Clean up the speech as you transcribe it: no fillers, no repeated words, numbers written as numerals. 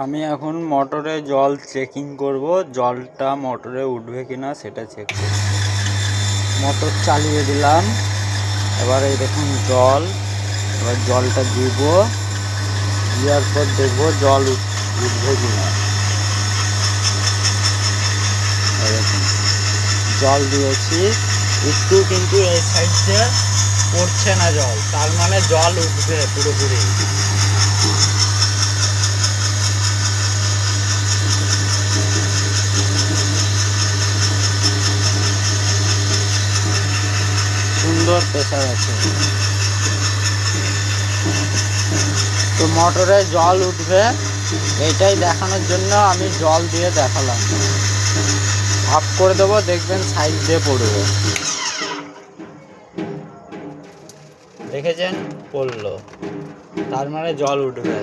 আমি এখন মোটরে জল চেকিং করব, জলটা মোটরে উঠবে কিনা সেটা চেক করব। মোটর চালিয়ে দিলাম, এবার এই দেখুন জল, এবার জলটা দিব, দেওয়ার পর দেখবো জল উঠবে কিনা। দেখুন জল দিয়েছি, একটু কিন্তু এই সাইড দিয়ে পড়ছে না জল, তার মানে জল উঠবে পুরোপুরি। সুন্দর প্রেসার আছে, তো মোটরে জল উঠবে এটাই দেখানোর জন্য আমি জল দিয়ে দেখালাম। অফ করে দেবো, দেখবেন সাইড দিয়ে পড়বে। দেখেছেন পড়লো, তার মানে জল উঠবে।